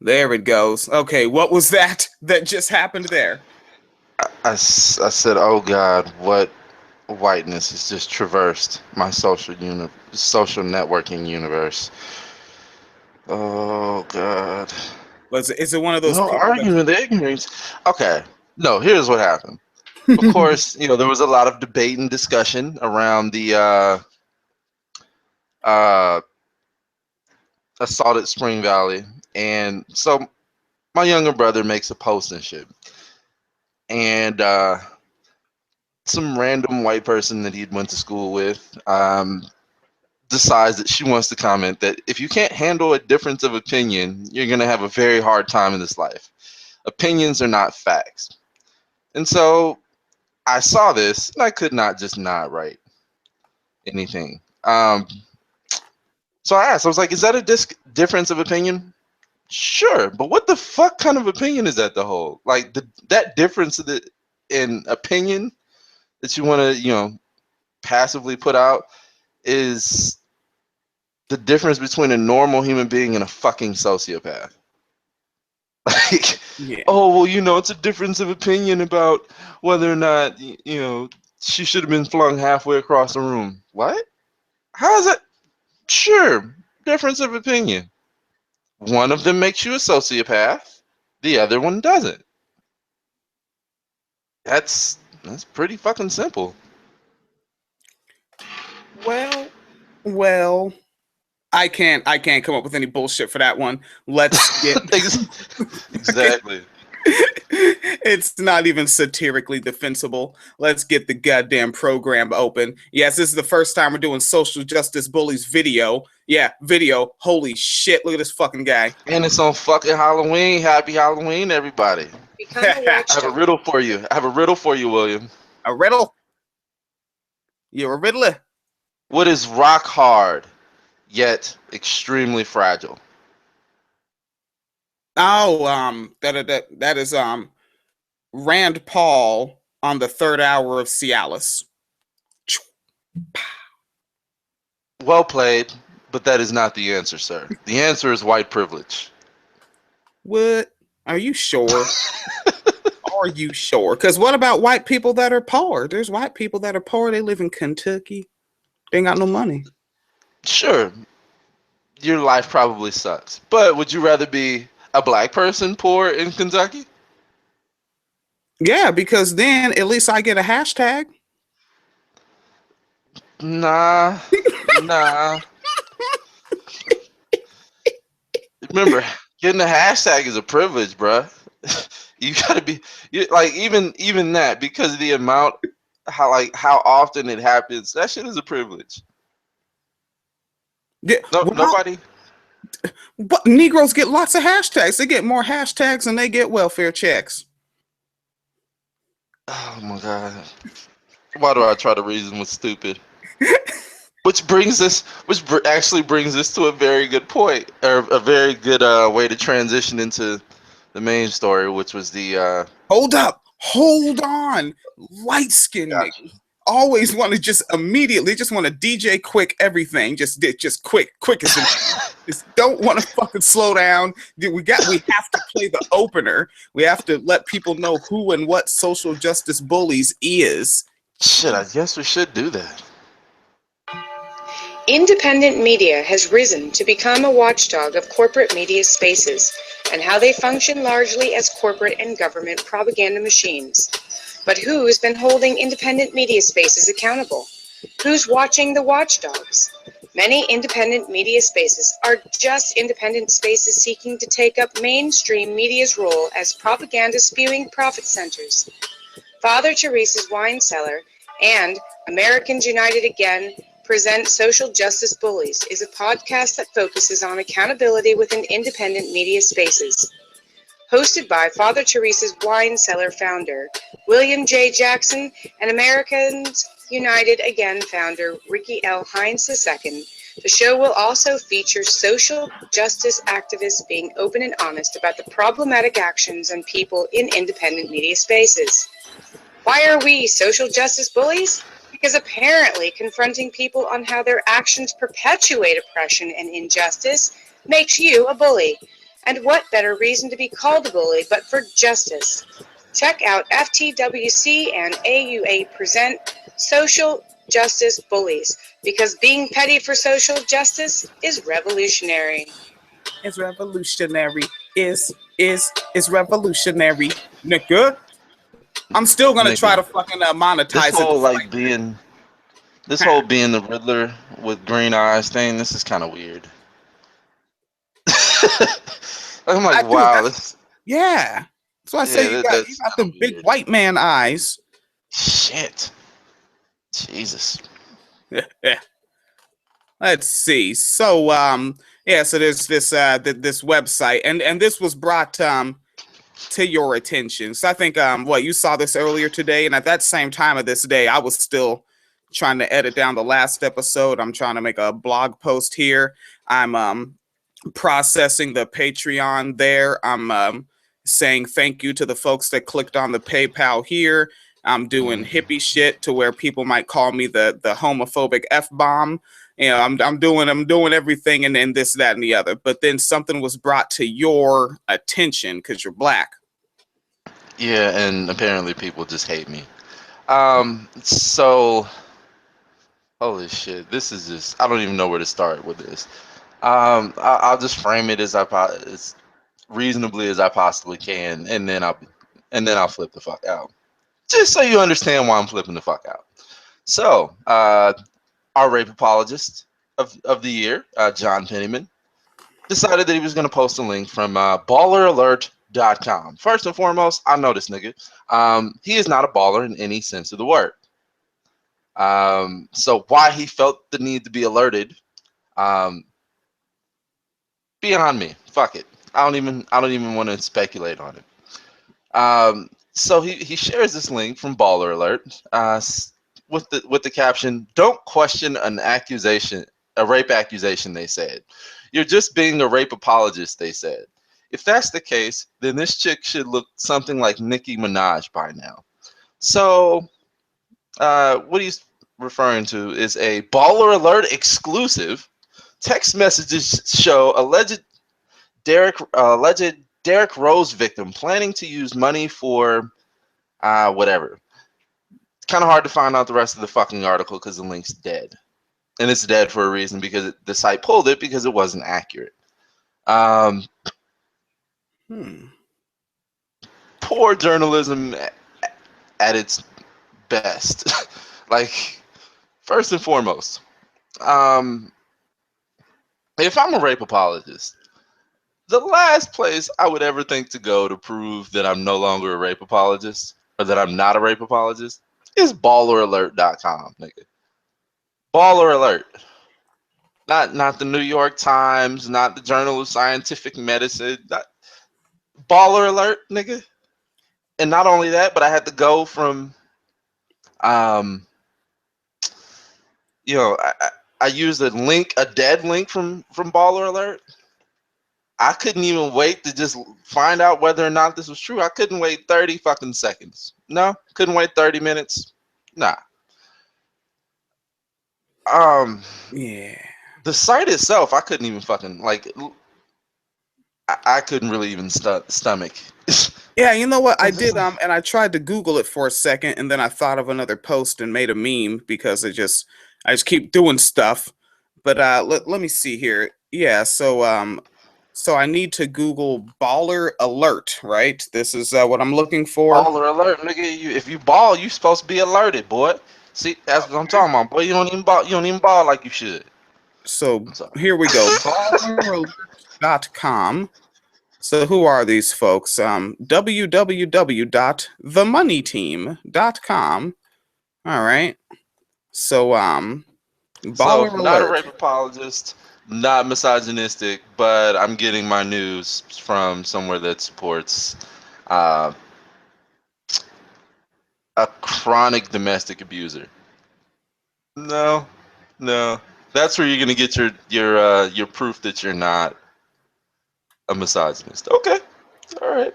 There it goes. Okay, what was that just happened there? I said, oh God, what whiteness has just traversed my social networking universe. Oh God. Is it one of those No people that? arguing the ignorance. Okay. No, here's what happened. Of course, there was a lot of debate and discussion around the uh, assault at Spring Valley. And so my younger brother makes a post and shit. And some random white person that he went to school with decides that she wants to comment that if you can't handle a difference of opinion, you're going to have a very hard time in this life. Opinions are not facts. And so I saw this and I could not just not write anything. So I was like, is that a difference of opinion? Sure, but what the fuck kind of opinion is that to hold? Like that difference in opinion that you want to, passively put out is the difference between a normal human being and a fucking sociopath. Like, Yeah. oh, well, it's a difference of opinion about whether or not, she should have been flung halfway across the room. What? How is that? Sure, difference of opinion. One of them makes you a sociopath, the other one doesn't. That's pretty fucking simple. Well, I can't come up with any bullshit for that one. Let's get Exactly. It's not even satirically defensible. Let's get the goddamn program open. Yes, this is the first time we're doing Social Justice Bullies video. Yeah, video. Holy shit, look at this fucking guy. And it's on fucking Halloween. Happy Halloween, everybody. I have a riddle for you. William. A riddle? You're a riddler. What is rock hard, yet extremely fragile? Oh, that is Rand Paul on the third hour of Cialis. Well played, but that is not the answer, sir. The answer is white privilege. What? Are you sure? Are you sure? Because what about white people that are poor? There's white people that are poor. They live in Kentucky. They ain't got no money. Sure, your life probably sucks. But would you rather be a black person poor in Kentucky? Yeah, because then at least I get a hashtag. Nah. Remember, getting a hashtag is a privilege, bruh. You gotta be even that, because of the amount how often it happens. That shit is a privilege. Yeah, Nobody. But Negroes get lots of hashtags. They get more hashtags than they get welfare checks. Oh my god. Why do I try to reason with stupid? Which actually brings us to a very good point, or a very good way to transition into the main story, which was the. Hold on, light skinned niggas always want to just want to DJ quick everything, just quick as just don't want to fucking slow down. We have to play the opener. We have to let people know who and what Social Justice Bullies is. Shit, I guess we should do that. Independent media has risen to become a watchdog of corporate media spaces and how they function largely as corporate and government propaganda machines. But who's been holding independent media spaces accountable? Who's watching the watchdogs? Many independent media spaces are just independent spaces seeking to take up mainstream media's role as propaganda-spewing profit centers. Father Teresa's Wine Cellar and Americans United Again present Social Justice Bullies is a podcast that focuses on accountability within independent media spaces. Hosted by Father Teresa's Wine Cellar founder, William J. Jackson, and Americans United Again founder, Ricky L. Hines II, the show will also feature social justice activists being open and honest about the problematic actions and people in independent media spaces. Why are we social justice bullies? Because apparently confronting people on how their actions perpetuate oppression and injustice makes you a bully. And what better reason to be called a bully but for justice? Check out FTWC and AUA present Social Justice Bullies, because being petty for social justice is revolutionary. It's revolutionary. Is revolutionary, nigga. I'm still gonna try to Nigga, fucking this monetize it. whole like being this whole being the Riddler with green eyes thing, this is kind of weird. I'm like, wow, this Yeah. So I say you got that's kind them of big weird. white man eyes. Shit, Jesus. Let's see. So yeah, so there's this this website, and this was brought to your attention. So I think what you saw this earlier today, and at that same time of this day, I was still trying to edit down the last episode. I'm trying to make a blog post here. I'm processing the Patreon there. I'm saying thank you to the folks that clicked on the PayPal here. I'm doing hippie shit to where people might call me the homophobic F-bomb. You know, I'm doing everything and this, that, and the other. But then something was brought to your attention because you're black. Yeah, and apparently people just hate me. So holy shit, this is just I don't even know where to start with this. I'll just frame it as reasonably as I possibly can, and then I'll flip the fuck out. Just so you understand why I'm flipping the fuck out. So, our rape apologist of the year, John Pennyman, decided that he was going to post a link from balleralert.com. First and foremost, I know this nigga. He is not a baller in any sense of the word. So why he felt the need to be alerted, beyond me. Fuck it. I don't even want to speculate on it. So he shares this link from Baller Alert, with the caption, "Don't question an accusation, a rape accusation," they said. "You're just being a rape apologist," they said. "If that's the case, then this chick should look something like Nicki Minaj by now." So, what he's referring to is a Baller Alert exclusive. Text messages show alleged Derek Rose victim planning to use money for whatever. It's kind of hard to find out the rest of the fucking article because the link's dead. And it's dead for a reason, because the site pulled it because it wasn't accurate. Poor journalism at its best. Like, first and foremost, if I'm a rape apologist, the last place I would ever think to go to prove that I'm no longer a rape apologist, or that I'm not a rape apologist, is balleralert.com, nigga. Baller Alert. Not the New York Times, not the Journal of Scientific Medicine. Baller Alert, nigga. And not only that, but I had to go from, I used a dead link from Baller Alert. I couldn't even wait to just find out whether or not this was true. I couldn't wait 30 fucking seconds. No, couldn't wait 30 minutes. Nah. Yeah. The site itself, I couldn't even fucking I couldn't really even stomach. Yeah, you know what? I did and I tried to Google it for a second, and then I thought of another post and made a meme because I just keep doing stuff. But let me see here. Yeah, so I need to Google Baller Alert, right? This is what I'm looking for. Baller Alert, nigga. If you ball, you supposed to be alerted, boy. See, that's what I'm talking about, boy. You don't even ball like you should. So here we go. balleralert.com. So who are these folks? www.themoneyteam.com. All right. So Baller not a Alert. rape apologist, not misogynistic, but I'm getting my news from somewhere that supports a chronic domestic abuser. No, that's where you're gonna get your proof that you're not a misogynist. Okay, all right,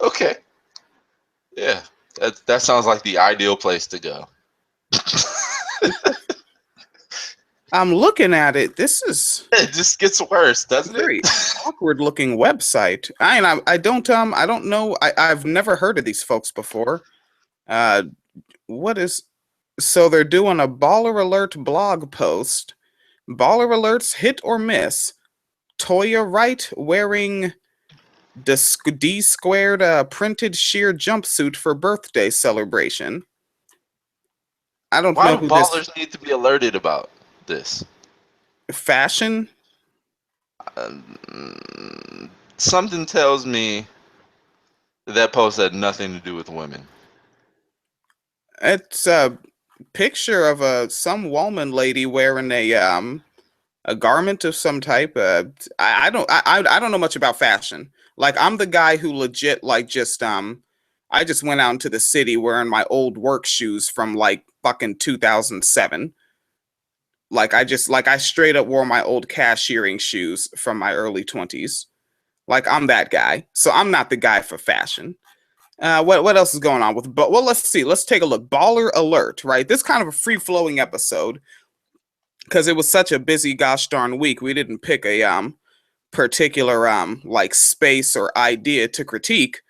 okay, yeah, that sounds like the ideal place to go. I'm looking at it. This is It just gets worse, a doesn't it? very awkward looking website. I don't know. I've never heard of these folks before. Uh, what is so they're doing a Baller Alert blog post. Baller Alerts hit or miss. Toya Wright wearing D squared printed sheer jumpsuit for birthday celebration. I don't Why know do who this ballers need to be alerted about this? fashion. Something tells me that post had nothing to do with women. It's a picture of some woman lady wearing a garment of some type. I don't know much about fashion. Like I'm the guy who legit like just I just went out into the city wearing my old work shoes from like fucking 2007. Like I straight up wore my old cashiering shoes from my early 20s. Like I'm that guy. So I'm not the guy for fashion. What else is going on with? But well, let's see. Let's take a look. Baller alert, right? This kind of a free flowing episode because it was such a busy gosh darn week. We didn't pick a particular like space or idea to critique.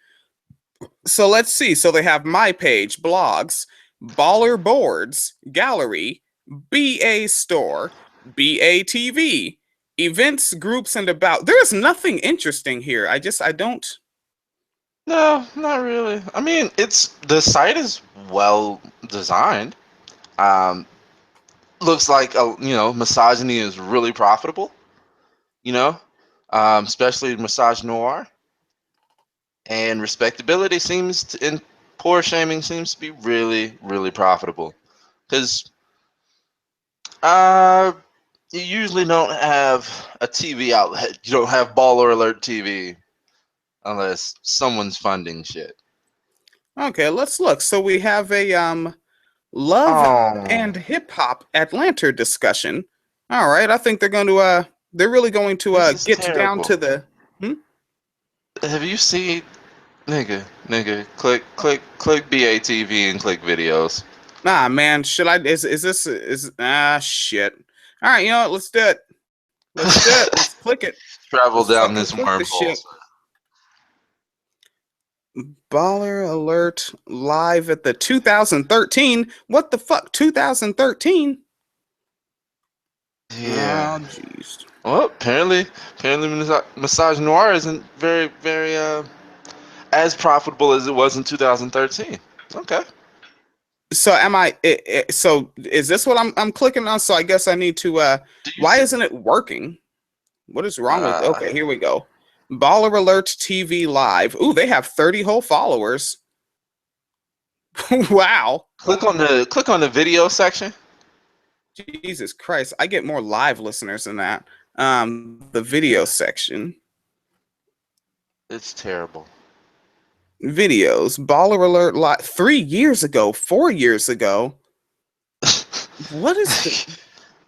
So let's see. So they have my page, blogs, baller boards, gallery, BA store, BA TV, events, groups, and about. There is nothing interesting here. I don't. No, not really. I mean, the site is well designed. Um, looks like misogyny is really profitable. You know, especially massage noir, and respectability and poor shaming seems to be really, really profitable. Because you usually don't have a TV outlet. You don't have Baller Alert TV unless someone's funding shit. Okay, let's look. So we have a love and Oh, hip hop Atlanta discussion. All right, I think they're really going to this is get down terrible. to the hmm? Have you seen nigga, click BATV and click videos. Nah, man. Should I is this is shit. All right, you know what? Let's do it. Let's do it. Let's click it. Travel Let's down fucking this click the wormhole. shit. Baller alert live at the 2013. What the fuck? 2013? Yeah. Oh, jeez. Well, apparently, Massage Noir isn't very, very as profitable as it was in 2013. Okay. So am I? So is this what I'm clicking on? So I guess I need to. Do you Why see? isn't it working? What is wrong with? Uh, Okay, here we go. Baller Alert TV Live. Ooh, they have 30 whole followers. Wow. click on the video section. Jesus Christ. I get more live listeners than that. The video section. It's terrible. Videos. Baller Alert Live 3 years ago, 4 years ago. What is the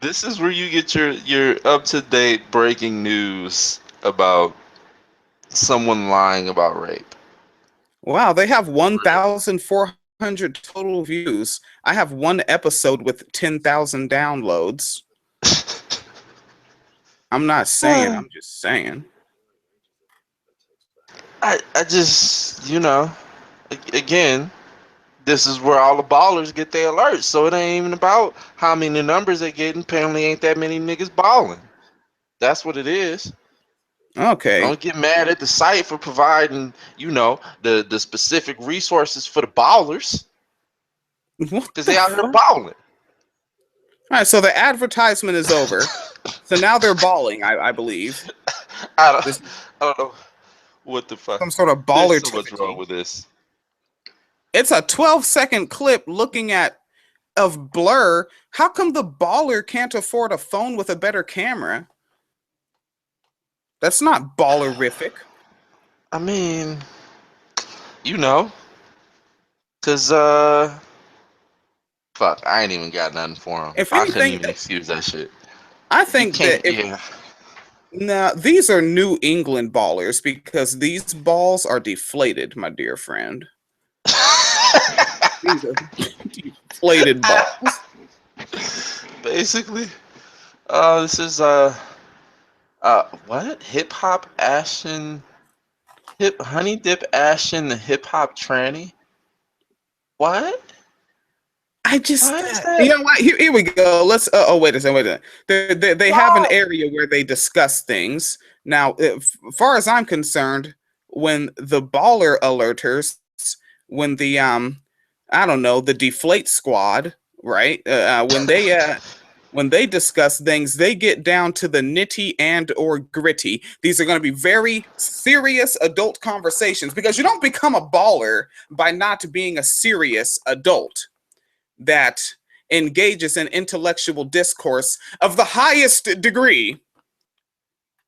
This is where you get your up to date breaking news about someone lying about rape. Wow, they have 1,400 total views. I have one episode with 10,000 downloads. I'm not saying, I'm just saying. I just again, this is where all the ballers get their alerts. So it ain't even about how many numbers they getting. Apparently ain't that many niggas balling. That's what it is. Okay. Don't get mad at the site for providing, the specific resources for the ballers. What Because the they out here fuck? balling. All right, so the advertisement is over. So now they're balling, I believe. I This don't know what the fuck. some sort of There's baller so much wrong with this. It's a 12-second clip looking at of Blur. How come the baller can't afford a phone with a better camera? That's not ballerific. I mean, because fuck, I ain't even got nothing for him. If I couldn't anything, even excuse that shit. I You think that can't, yeah. now these are New England ballers because these balls are deflated, my dear friend. These are deflated balls. Basically, This is what? Hip hop Ashen, hip honey dip Ashen, the hip hop tranny. What? I just, What is you that? know what? Here we go. Let's. Oh, wait a second. Wait a second. They have an No. area where they discuss things. Now, far as I'm concerned, when the baller alerters, when the I don't know, the deflate squad, right? When they discuss things, they get down to the nitty and or gritty. These are going to be very serious adult conversations because you don't become a baller by not being a serious adult that engages in intellectual discourse of the highest degree. Here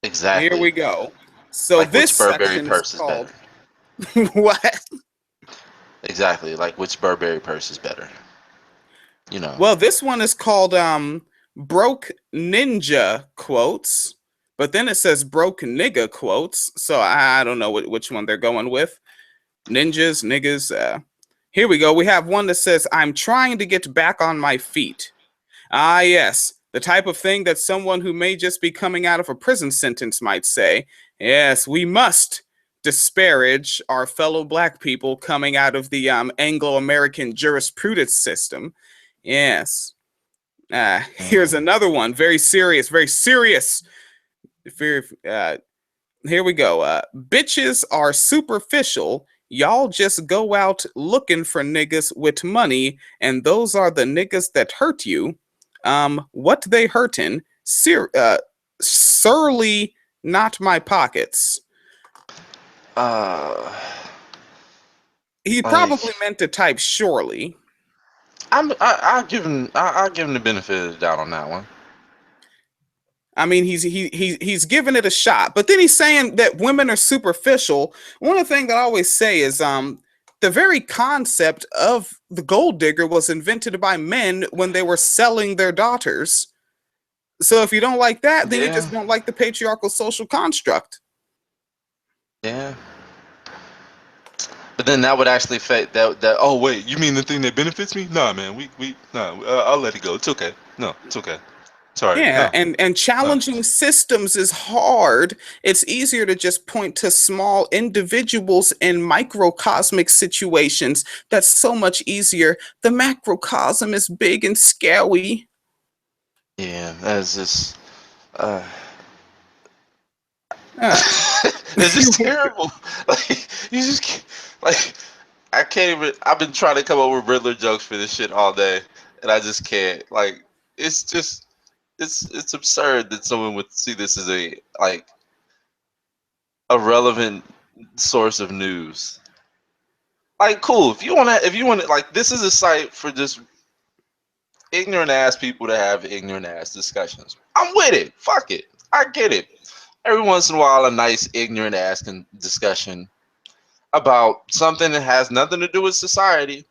Exactly. we go. So Like this which Burberry section is purse is called better? what? Exactly. Like which Burberry purse is better? You know. Well, this one is called broke ninja quotes, but then it says broke nigga quotes. So I don't know which one they're going with. Ninjas, niggas. Here we go. We have one that says, "I'm trying to get back on my feet." Ah, yes, the type of thing that someone who may just be coming out of a prison sentence might say. Yes, we must disparage our fellow black people coming out of the Anglo-American jurisprudence system. Yes. Here's Mm. another one. Very serious, very serious. Here we go. Bitches are superficial. Y'all just go out looking for niggas with money, and those are the niggas that hurt you. What they hurtin'? Surly, not my pockets. Uh, He like probably meant to type surely. I'll give him the benefit of the doubt on that one. I mean, he's giving it a shot, but then he's saying that women are superficial. One of the things that I always say is, the very concept of the gold digger was invented by men when they were selling their daughters. So if you don't like that, then you Yeah, just don't like the patriarchal social construct. yeah. But then that would actually affect that. Oh wait, you mean the thing that benefits me? Nah, man. We nah. I'll let it go. It's okay. No, it's okay. Sorry. Yeah, No, and no. challenging systems is hard. It's easier to just point to small individuals in microcosmic situations. That's so much easier. The macrocosm is big and scary. Yeah, that's just. Uh, Uh, it's just terrible. Like you just like I can't even. I've been trying to come up with Riddler jokes for this shit all day, and I just can't. Like it's just it's absurd that someone would see this as a relevant source of news. Like, cool. If you want to, like, this is a site for just ignorant ass people to have ignorant ass discussions. I'm with it. Fuck it. I get it. Every once in a while, a nice ignorant ass discussion about something that has nothing to do with society.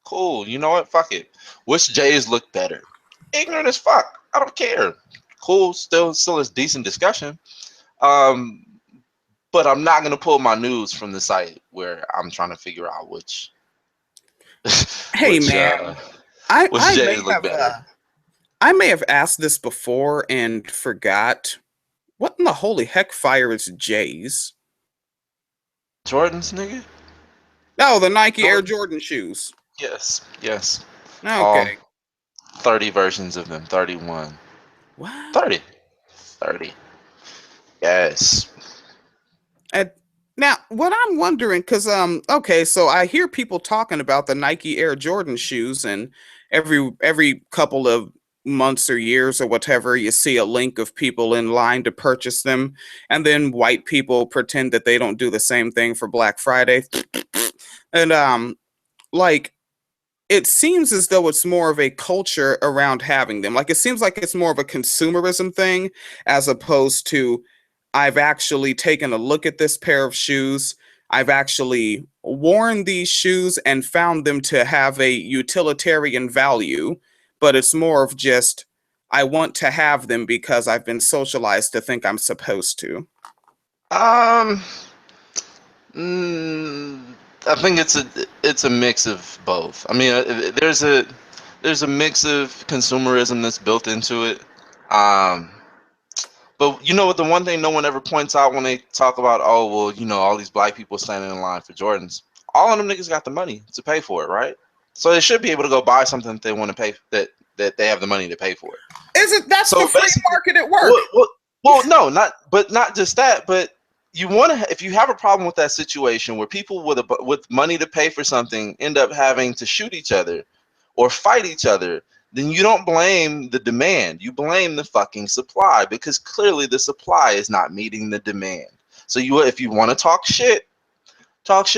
Cool. You know what? Fuck it. Which J's look better? Ignorant as fuck. I don't care. Cool. Still is decent discussion. Um, but I'm not gonna pull my news from the site where I'm trying to figure out which hey which man, I which I J's may look have better. I may have asked this before and forgot. What in the holy heck fire is J's? Jordans, nigga. Oh, the Nike Air Jordan. Jordan shoes. Yes, yes. All Okay. 30 versions of them. 31. What? 30. 30. Yes. And now, what I'm wondering, because okay, so I hear people talking about the Nike Air Jordan shoes, and every couple of months or years or whatever, you see a link of people in line to purchase them, and then white people pretend that they don't do the same thing for Black Friday, and like it seems as though it's more of a culture around having them. Like it seems like it's more of a consumerism thing as opposed to I've actually taken a look at this pair of shoes. I've actually worn these shoes and found them to have a utilitarian value, but it's more of just I want to have them because I've been socialized to think I'm supposed to. Um. mm, I think it's a mix of both. I mean, there's a mix of consumerism that's built into it, But you know what? The one thing no one ever points out when they talk about, oh well, all these black people standing in line for Jordans. All of them niggas got the money to pay for it, right? So they should be able to go buy something that they want to pay that they have the money to pay for it. Isn't that's So the free basically, market at work? well, no, not just that, but you want to if you have a problem with that situation where people with money to pay for something end up having to shoot each other or fight each other, then you don't blame the demand. You blame the fucking supply because clearly the supply is not meeting the demand. So if you want to talk shit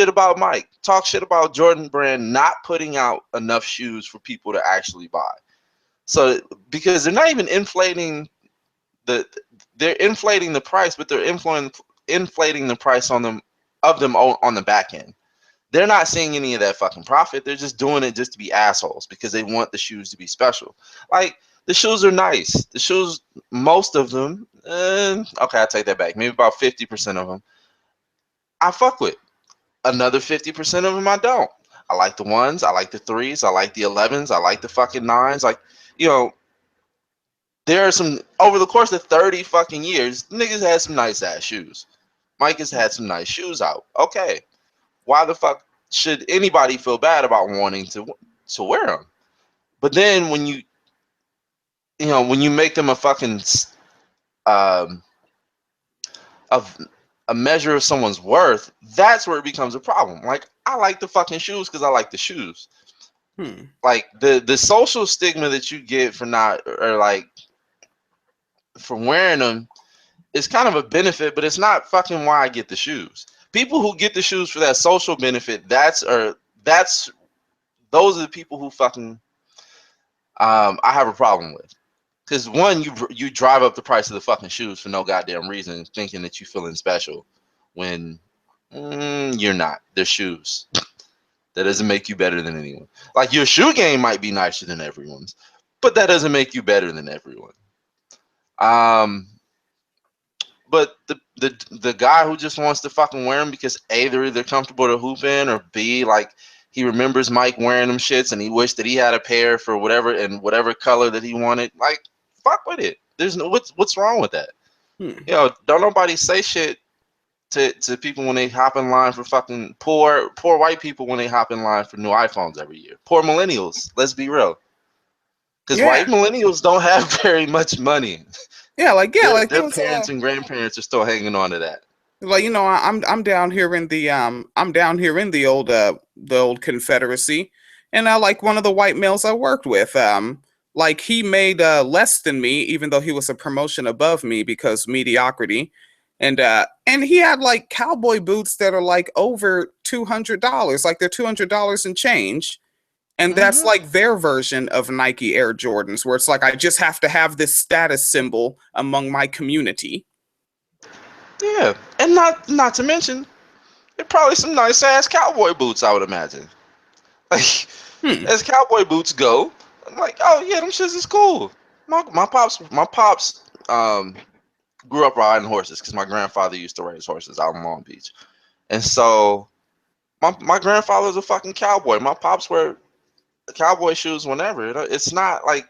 about Mike. Talk shit about Jordan Brand not putting out enough shoes for people to actually buy. So because they're not even inflating they're inflating the price, but they're inflating the price on them on the back end. They're not seeing any of that fucking profit. They're just doing it just to be assholes because they want the shoes to be special. Like the shoes are nice. The shoes, most of them, okay, I take that back. Maybe about 50% of them, I fuck with. Another 50% of them, I don't. I like the ones. I like the threes. I like the 11s. I like the fucking nines. Like, there are some over the course of 30 fucking years, niggas had some nice ass shoes. Mike has had some nice shoes out. Okay, why the fuck should anybody feel bad about wanting to wear them? But then when you make them a fucking of a measure of someone's worth, that's where it becomes a problem. Like I like the fucking shoes because I like the shoes. Like the social stigma that you get for not or like for wearing them is kind of a benefit, but it's not fucking why I get the shoes. People who get the shoes for that social benefit, those are the people who fucking I have a problem with. Because one, you drive up the price of the fucking shoes for no goddamn reason, thinking that you're feeling special when you're not. They're shoes. That doesn't make you better than anyone. Like your shoe game might be nicer than everyone's, but that doesn't make you better than everyone. But the guy who just wants to fucking wear them because A, they're either comfortable to hoop in, or B, like he remembers Mike wearing them shits and he wished that he had a pair for whatever color that he wanted. Like, fuck with it. There's no what's wrong with that? Don't nobody say shit to people when they hop in line for fucking poor white people when they hop in line for new iPhones every year. Poor millennials. Let's be real. Because white millennials don't have very much money. Their parents and grandparents are still hanging on to that. Like I'm down here in the old Confederacy, and I like one of the white males I worked with. Like he made less than me, even though he was a promotion above me because mediocrity, and he had like cowboy boots that are like over $200, like they're $200 and change. And that's like their version of Nike Air Jordans, where it's like I just have to have this status symbol among my community. Yeah, and not to mention, they're probably some nice ass cowboy boots, I would imagine. Like, as cowboy boots go, I'm like, oh yeah, them shits is cool. My pops grew up riding horses because my grandfather used to raise horses out in Long Beach, and so my grandfather was a fucking cowboy. My pops wear cowboy shoes whenever. It's not like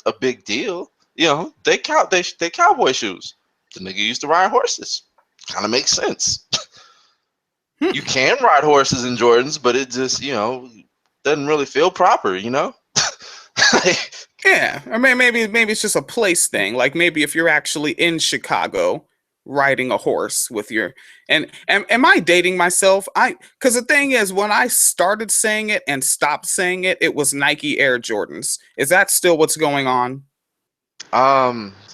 a big deal, they cowboy shoes. The nigga used to ride horses. Kind of makes sense. You can ride horses in Jordans, but it just doesn't really feel proper, Yeah, I mean maybe it's just a place thing. Like maybe if you're actually in Chicago riding a horse with your and am I dating myself? Because the thing is, when I started saying it and stopped saying it, it was Nike Air Jordans. Is that still what's going on?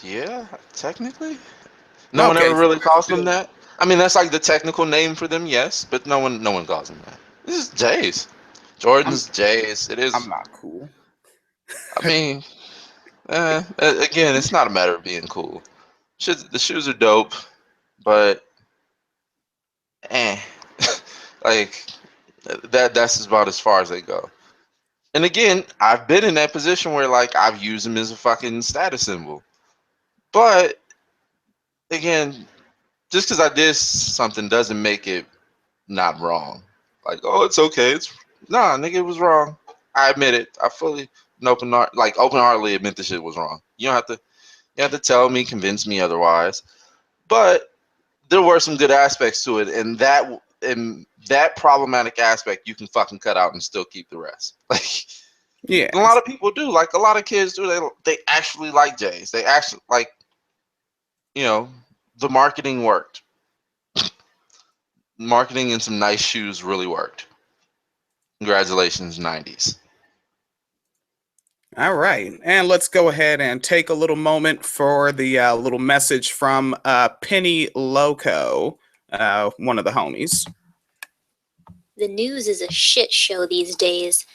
Yeah, technically. No one ever really calls them that. I mean, that's like the technical name for them, yes, but no one calls them that. This is J's. Jordan's J's. It is. I'm not cool. I mean, again, it's not a matter of being cool. The shoes are dope, but like that's about as far as they go. And again, I've been in that position where like I've used them as a fucking status symbol. But again, just because I did something doesn't make it not wrong. Like, oh, it's okay. Nigga, it was wrong. I admit it. I fully open-heartedly admit the shit was wrong. You don't have to. You had to tell me, convince me otherwise. But there were some good aspects to it, and that problematic aspect you can fucking cut out and still keep the rest. Like Yeah. a lot of people do. Like a lot of kids do. They actually like Jays. They actually like, the marketing worked. Marketing and some nice shoes really worked. Congratulations, 90s. All right. And let's go ahead and take a little moment for the little message from Penny Loco, one of the homies. The news is a shit show these days,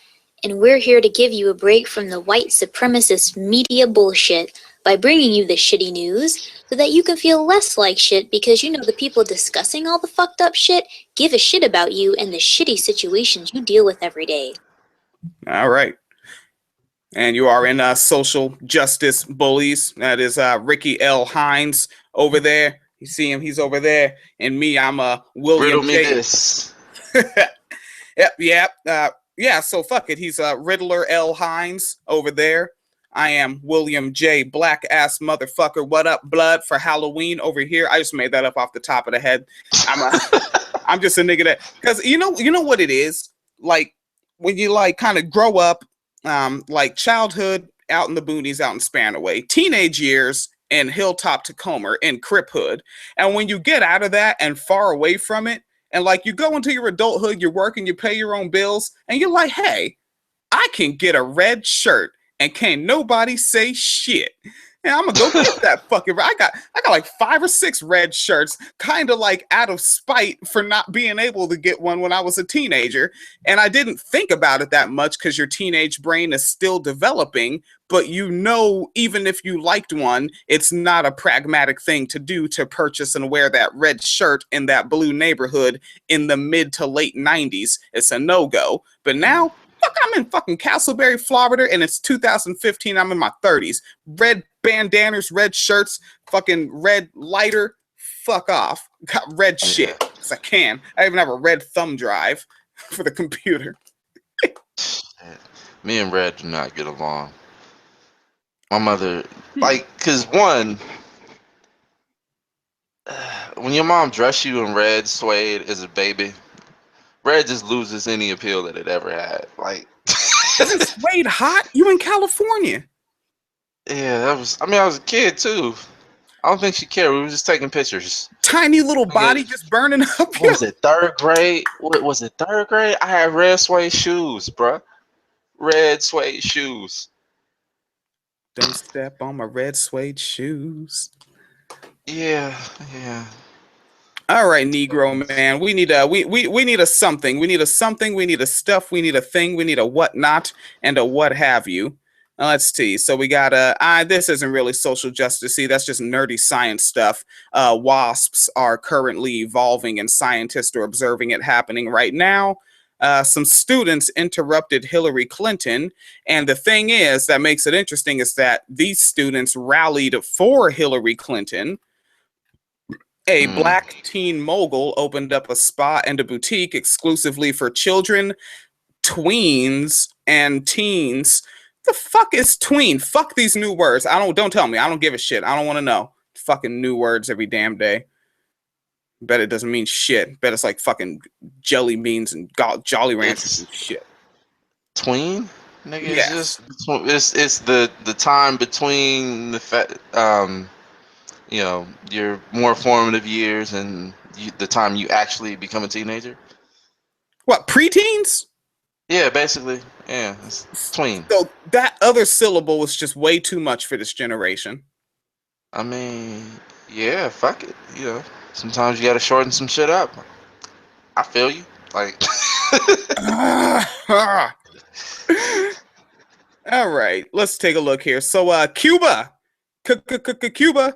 and we're here to give you a break from the white supremacist media bullshit by bringing you the shitty news so that you can feel less like shit because you know the people discussing all the fucked up shit give a shit about you and the shitty situations you deal with every day. All right. And you are in Social Justice Bullies. That is Ricky L. Hines over there. You see him? He's over there. And me, I'm William Riddle me J. this. Yep. Yeah, so fuck it. He's Riddler L. Hines over there. I am William J. Black ass motherfucker. What up, blood, for Halloween over here? I just made that up off the top of the head. I'm just a nigga that, because you know what it is? Like when you like kind of grow up, like childhood out in the boonies, out in Spanaway, teenage years in Hilltop Tacoma, in Crip Hood. And when you get out of that and far away from it, and like you go into your adulthood, you're working, you pay your own bills, and you're like, hey, I can get a red shirt and can't nobody say shit. And I'm gonna go get that fucking. I got like 5 or 6 red shirts, kind of like out of spite for not being able to get one when I was a teenager. And I didn't think about it that much because your teenage brain is still developing. But even if you liked one, it's not a pragmatic thing to do to purchase and wear that red shirt in that blue neighborhood in the mid to late 90s. It's a no-go. But now, fuck, I'm in fucking Castleberry, Florida, and it's 2015. I'm in my 30s. Red bandanas, red shirts, fucking red lighter. Fuck off. Got red shit. Because I can. I even have a red thumb drive for the computer. Me and Red do not get along. My mother, because one, when your mom dressed you in red suede as a baby, red just loses any appeal that it ever had. Like, isn't suede hot? You in California? Yeah, I was a kid too. I don't think she cared. We were just taking pictures. Tiny little body just burning up. What was it, 3rd grade? What was it, 3rd grade? I had red suede shoes, bruh. Red suede shoes. Don't step on my red suede shoes. Yeah. All right, Negro man. We need a we need a something. We need a something. We need a stuff. We need a thing. We need a whatnot and a what have you. Let's see. So we got this isn't really social justice. See, that's just nerdy science stuff. Wasps are currently evolving, and scientists are observing it happening right now. Some students interrupted Hillary Clinton. And the thing is that makes it interesting is that these students rallied for Hillary Clinton. A black teen mogul opened up a spa and a boutique exclusively for children, tweens, and teens. The fuck is tween? Fuck these new words. Don't tell me. I don't give a shit. I don't want to know. Fucking new words every damn day. Bet it doesn't mean shit. Bet it's like fucking jelly beans and Jolly Ranchers and shit. Tween? Nigga, yes. It's the time between the your more formative years and the time you actually become a teenager. What, preteens? Yeah, basically. Yeah, it's tween. So that other syllable was just way too much for this generation. I mean, yeah, fuck it. Sometimes you gotta shorten some shit up. I feel you. Like. All right, let's take a look here. So, Cuba, Cuba,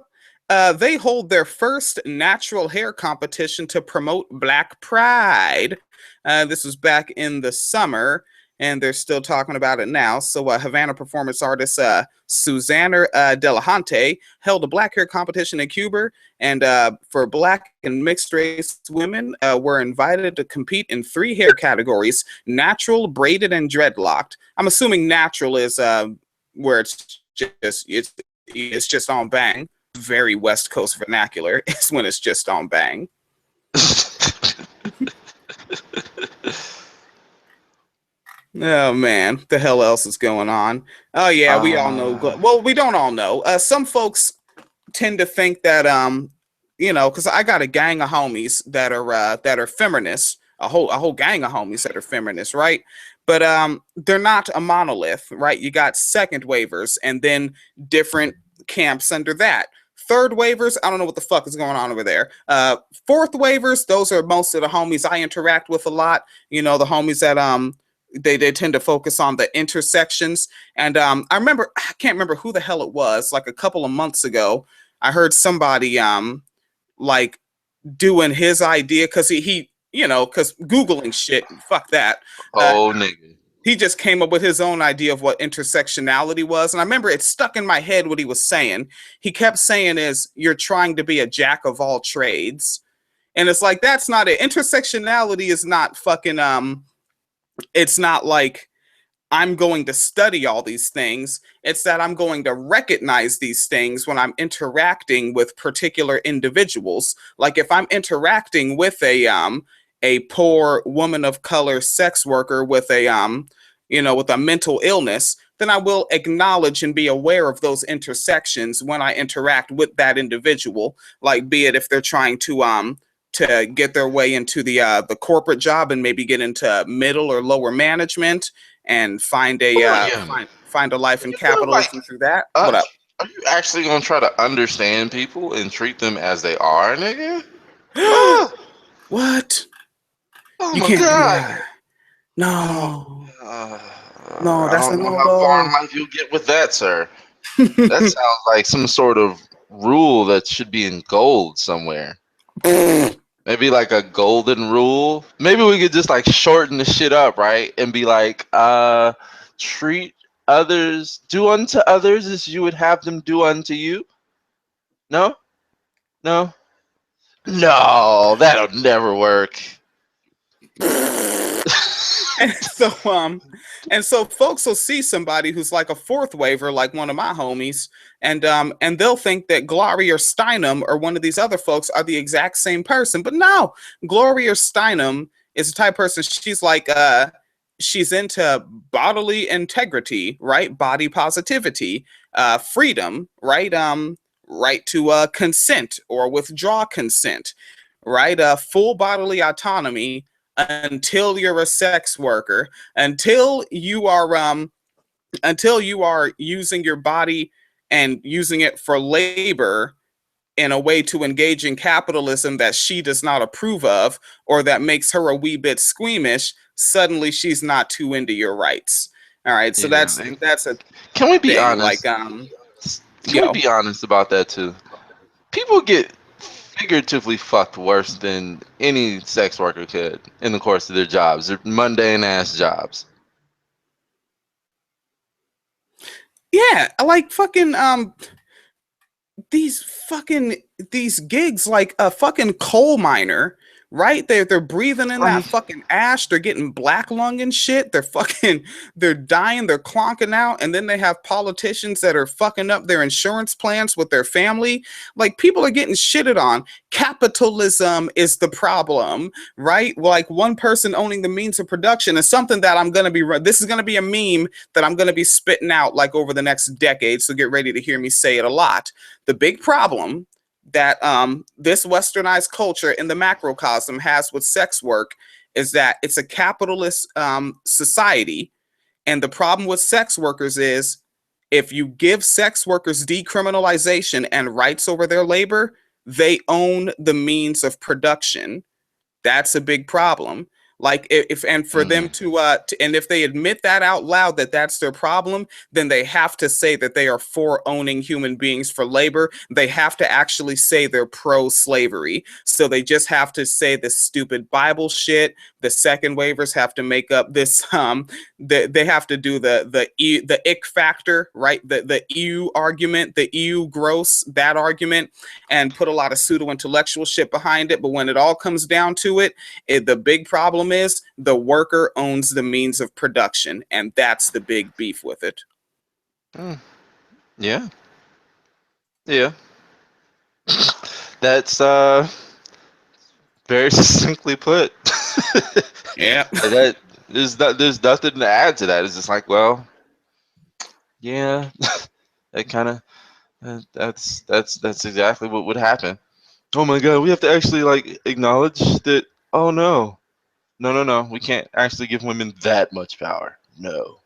they hold their first natural hair competition to promote Black Pride. This was back in the summer, and they're still talking about it now. So Havana performance artist Susana Delahante held a black hair competition in Cuba, and for black and mixed race women were invited to compete in 3 hair categories: natural, braided, and dreadlocked. I'm assuming natural is where it's it's just on bang. Very West Coast vernacular is when it's just on bang. Oh man, the hell else is going on? Oh yeah, we all know. Well, we don't all know. Some folks tend to think that because I got a gang of homies that are feminists, a whole gang of homies that are feminists, right? But they're not a monolith, right? You got second waivers and then different camps under that. Third waivers, I don't know what the fuck is going on over there. Fourth waivers, those are most of the homies I interact with a lot. The homies that they tend to focus on the intersections. And I can't remember who the hell it was, like a couple of months ago, I heard somebody like doing his idea because because Googling shit, fuck that. Nigga. He just came up with his own idea of what intersectionality was. And I remember it stuck in my head what he was saying. He kept saying is, you're trying to be a jack of all trades. And it's like, that's not it. Intersectionality is not fucking, it's not like I'm going to study all these things. It's that I'm going to recognize these things when I'm interacting with particular individuals. Like if I'm interacting with a poor woman of color sex worker with with a mental illness, then I will acknowledge and be aware of those intersections when I interact with that individual. Like be it if they're trying to get their way into the corporate job and maybe get into middle or lower management and find a find a life in capitalism through that. What up? Are you actually gonna try to understand people and treat them as they are, nigga? What? Oh You my can't god! No. No, that's I a don't know no how go. far in life you'll get with that, sir. That sounds like some sort of rule that should be in gold somewhere. Maybe like a golden rule. Maybe we could just like shorten the shit up, right? And be like, treat others, do unto others as you would have them do unto you. No? No? No, that'll never work. And so folks will see somebody who's like a fourth waiver, like one of my homies, and they'll think that Gloria Steinem or one of these other folks are the exact same person. But no, Gloria Steinem is the type of person, she's like she's into bodily integrity, right? Body positivity, freedom, right? Right to consent or withdraw consent, right? Full bodily autonomy until you're a sex worker, until you are using your body and using it for labor in a way to engage in capitalism that she does not approve of or that makes her a wee bit squeamish, suddenly she's not too into your rights. All right, so that's a Can we be thing. honest? Like Can we be honest about that too? People get figuratively fucked worse than any sex worker could in the course of their jobs. They're mundane ass jobs. Yeah, like fucking these gigs, like a fucking coal miner, right? They're breathing in that fucking ash, they're getting black lung and shit, they're dying, they're clonking out, and then they have politicians that are fucking up their insurance plans with their family. Like people are getting shitted on. Capitalism is the problem, right? Like one person owning the means of production is something that this is gonna be a meme that I'm gonna be spitting out like over the next decade, so get ready to hear me say it a lot. The big problem that this westernized culture in the macrocosm has with sex work is that it's a capitalist society. And the problem with sex workers is if you give sex workers decriminalization and rights over their labor, they own the means of production. That's a big problem. Like if and for them to and if they admit that out loud that that's their problem, then they have to say that they are for owning human beings for labor. They have to actually say they're pro-slavery. So they just have to say this stupid Bible shit. The second waivers have to make up this they have to do the ick factor, right? The EU argument, the EU gross, that argument, and put a lot of pseudo-intellectual shit behind it. But when it all comes down to it, the big problem is the worker owns the means of production, and that's the big beef with it. Yeah. Yeah, that's very succinctly put. Yeah. That there's nothing to add to that. It's just like, well, yeah, that kind of that's exactly what would happen. Oh my God, we have to actually like acknowledge that. Oh no, no, we can't actually give women that much power. No.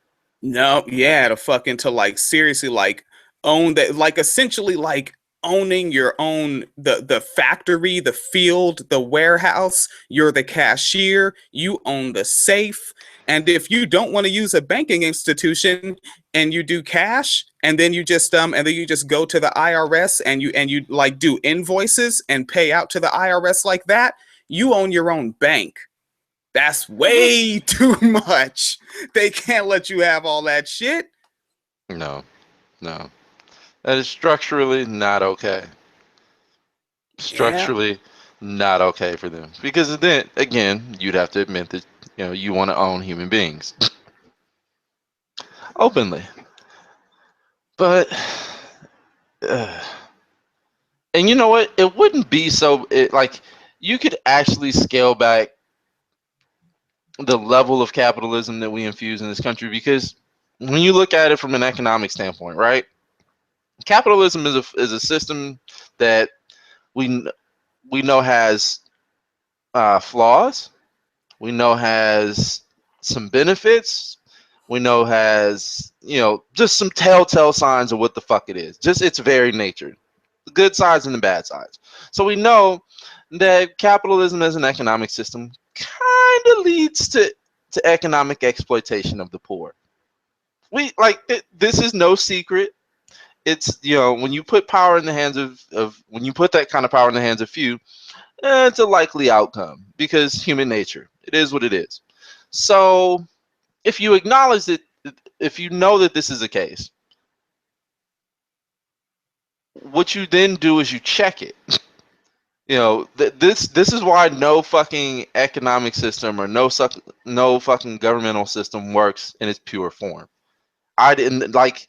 No, yeah, to fucking to like seriously like own that, like essentially like owning your own the factory, the field, the warehouse. You're the cashier, you own the safe. And if you don't want to use a banking institution and you do cash, and then you just go to the IRS and you like do invoices and pay out to the IRS like that, you own your own bank. That's way too much. They can't let you have all that shit. No, no. That is structurally not okay. Yeah. Structurally not okay for them. Because then again, you'd have to admit that you want to own human beings openly. But uh, and you know what? It wouldn't be like you could actually scale back the level of capitalism that we infuse in this country because when you look at it from an economic standpoint, right? Capitalism is a system that we we know has flaws. We know has some benefits. We know has just some telltale signs of what the fuck it is. Just its very nature, the good sides and the bad sides. So we know that capitalism as an economic system kind of leads to economic exploitation of the poor. We like this is no secret. It's when you put power in the hands of when you put that kind of power in the hands of few, it's a likely outcome because human nature. It is what it is. So if you acknowledge that, if you know that this is the case, what you then do is you check it. This is why no fucking economic system or no fucking governmental system works in its pure form. I didn't like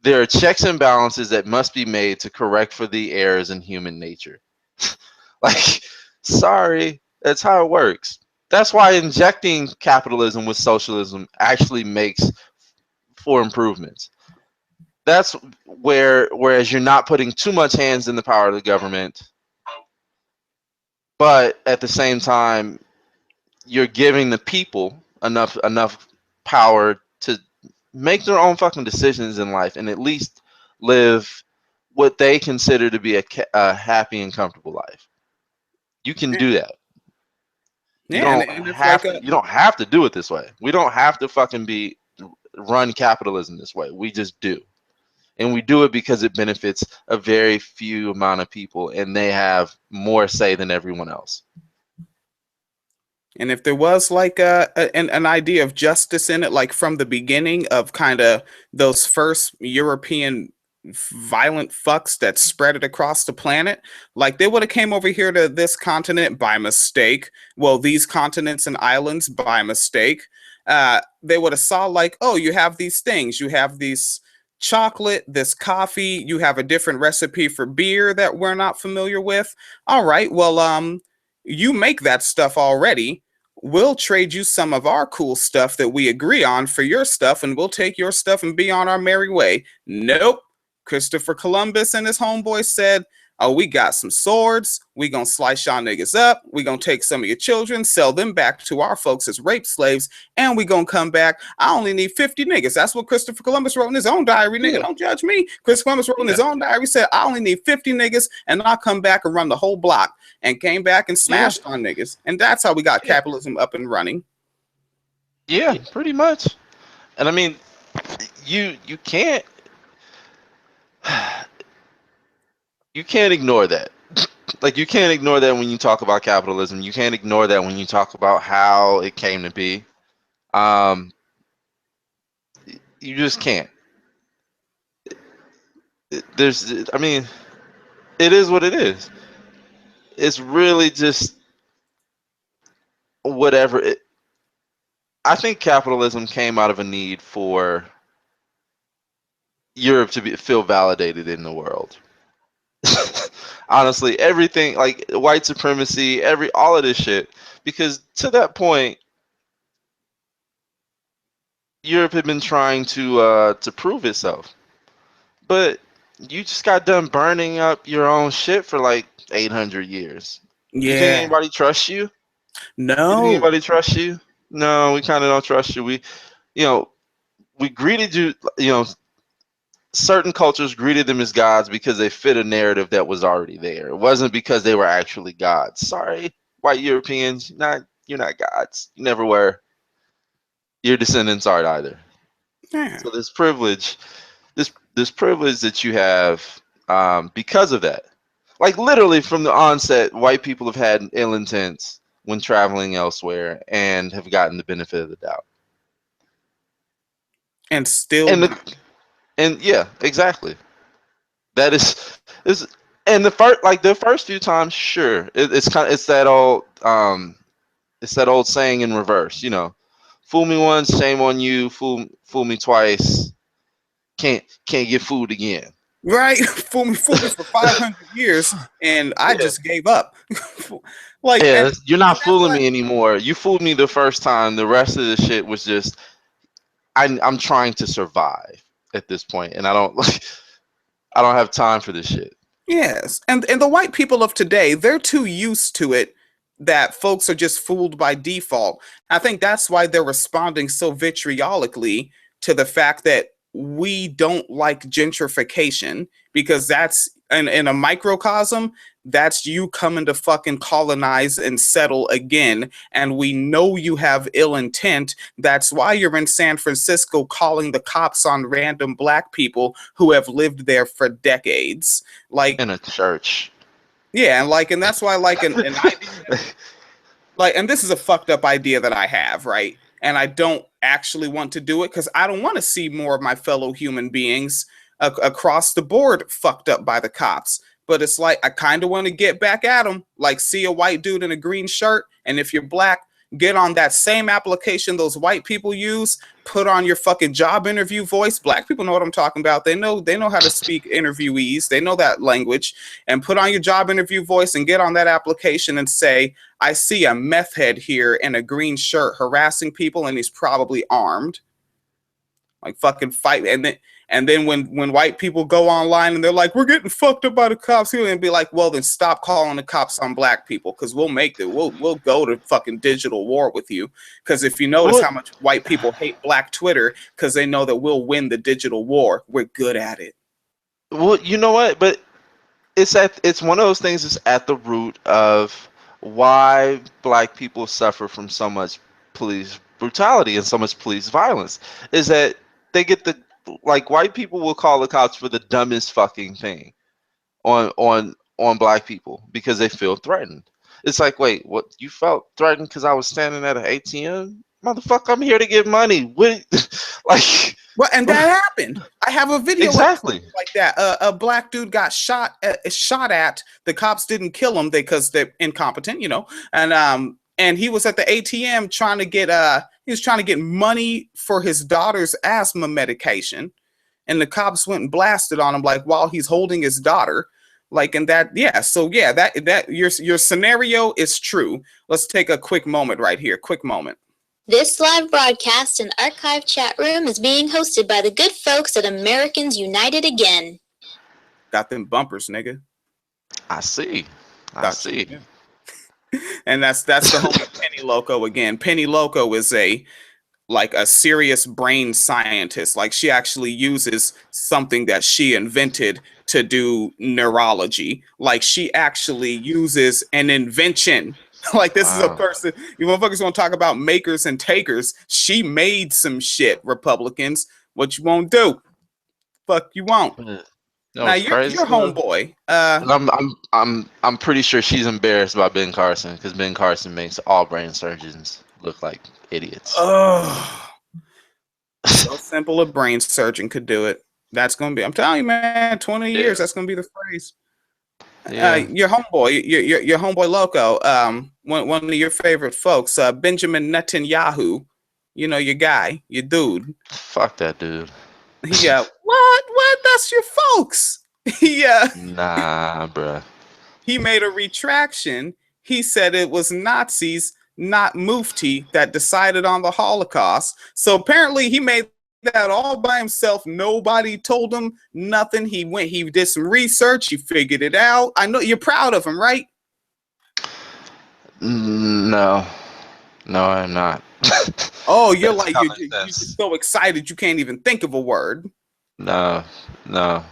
There are checks and balances that must be made to correct for the errors in human nature. Like, sorry, that's how it works. That's why injecting capitalism with socialism actually makes for improvements. That's whereas you're not putting too much hands in the power of the government, but at the same time you're giving the people enough power to make their own fucking decisions in life and at least live what they consider to be a happy and comfortable life. You can do that. You Yeah, don't and it's have like to. You don't have to do it this way. We don't have to fucking run capitalism this way. We just do, and we do it because it benefits a very few amount of people, and they have more say than everyone else. and if there was like an idea of justice in it, like from the beginning of kind of those first European violent fucks that spread it across the planet, like they would have came over here to this continent by mistake. Well, these continents and islands by mistake. They would have saw like, oh, you have these things, you have these chocolate, this coffee, you have a different recipe for beer that we're not familiar with. All right, well, you make that stuff already. We'll trade you some of our cool stuff that we agree on for your stuff, and we'll take your stuff and be on our merry way. Nope. Christopher Columbus and his homeboys said, oh, we got some swords. We gonna slice y'all niggas up. We gonna take some of your children, sell them back to our folks as rape slaves, and we gonna come back. I only need 50 niggas. That's what Christopher Columbus wrote in his own diary, nigga. Yeah. Don't judge me. Christopher Columbus wrote in his own diary, said, I only need 50 niggas, and I'll come back and run the whole block. And came back and smashed on niggas. And that's how we got capitalism up and running. Yeah, pretty much. And I mean, you can't you can't ignore that. Like you can't ignore that when you talk about capitalism. You can't ignore that when you talk about how it came to be. Um, you just can't. I mean, it is what it is. It's really just whatever. I think capitalism came out of a need for Europe to feel validated in the world. Honestly, everything like white supremacy, all of this shit, because to that point, Europe had been trying to prove itself, but you just got done burning up your own shit for like 800 years. You think Yeah. anybody trusts you? You think No. anybody trusts you? No, we kind of don't trust you. You know, we greeted you. You know, certain cultures greeted them as gods because they fit a narrative that was already there. It wasn't because they were actually gods. Sorry, white Europeans, you're not gods. You never were. Your descendants aren't either. Yeah. So this privilege, this privilege that you have, because of that, like literally from the onset, white people have had ill intents when traveling elsewhere and have gotten the benefit of the doubt. And still And do. and yeah, exactly. That is and the first few times, sure, it's that old saying in reverse, you know, fool me once, shame on you. Fool me twice, can't get fooled again. Right? fool me for 500 years, and I Yeah, just gave up. Like, yeah, and you're not that's fooling what. me anymore. You fooled me the first time. The rest of the shit was just I'm trying to survive at this point, and I don't I don't have time for this shit. Yes, and the white people of today, they're too used to it that folks are just fooled by default. I think that's why they're responding so vitriolically to the fact that we don't like gentrification, because that's in a microcosm, that's you coming to fucking colonize and settle again, and we know you have ill intent. That's why you're in San Francisco calling the cops on random black people who have lived there for decades. Like, In a church. yeah, and that's why, like, an idea, like, and this is a fucked up idea that I have, right? And I don't actually want to do it because I don't want to see more of my fellow human beings across the board fucked up by the cops. But it's like I kind of want to get back at them, like see a white dude in a green shirt, and if you're black, get on that same application those white people use, put on your fucking job interview voice. Black people know what I'm talking about. They know how to speak interviewees. They know that language. And put on your job interview voice and get on that application and say, I see a meth head here in a green shirt harassing people, and he's probably armed. Like, fucking fight. And then when white people go online and they're like, we're getting fucked up by the cops here, and be like, well, then stop calling the cops on black people, because we'll go to fucking digital war with you. Because if you notice What? how much white people hate black Twitter, because they know that we'll win the digital war. We're good at it. Well, you know what? But it's one of those things that's at the root of why black people suffer from so much police brutality and so much police violence, is that they get like white people will call the cops for the dumbest fucking thing on black people because they feel threatened. It's like, wait, what, you felt threatened because I was standing at an ATM? Motherfucker, I'm here to get money. What? Like, Well, and that happened. I have a video exactly. like that. A black dude got shot at. The cops didn't kill him because they're incompetent, and he was at the ATM trying to get money for his daughter's asthma medication, and the cops went and blasted on him like while he's holding his daughter. Like, and that, yeah. So yeah, that your scenario is true. Let's take a quick moment right here. Quick moment. This live broadcast and archive chat room is being hosted by the good folks at Americans United Again. Got them bumpers, nigga. I see. Gotcha. Yeah. And that's the homie Penny Loco again. Penny Loco is a serious brain scientist. Like, she actually uses something that she invented to do neurology. Like, she actually uses an invention. Like, this is a person, you motherfuckers want to talk about makers and takers. She made some shit, Republicans. What you won't do? Fuck you won't. Now you're homeboy. I'm pretty sure she's embarrassed by Ben Carson because Ben Carson makes all brain surgeons look like idiots. Oh, so simple a brain surgeon could do it. That's gonna be. I'm telling you, man. 20 years. That's gonna be the phrase. Yeah. Your homeboy, your homeboy Loco. One of your favorite folks, Benjamin Netanyahu. You know, your guy, your dude. Fuck that dude. Yeah. What? That's your folks. Yeah. Nah, bruh. He made a retraction. He said it was Nazis, not Mufti, that decided on the Holocaust. So apparently he made that all by himself. Nobody told him nothing. He did some research, he figured it out. I know you're proud of him, right? No. No, I'm not. Oh, you're That's like common you're sense. just so excited you can't even think of a word. No, no.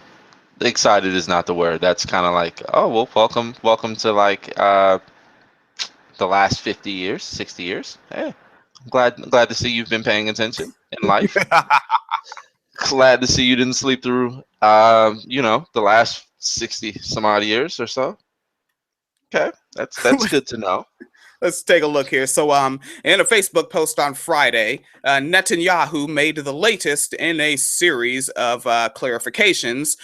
Excited is not the word. That's kind of like, oh well, welcome to like the last 50 years, 60 years. Hey, glad to see you've been paying attention in life. Glad to see you didn't sleep through the last 60 some odd years or so. Okay, that's good to know. Let's take a look here. So, in a Facebook post on Friday, Netanyahu made the latest in a series of clarifications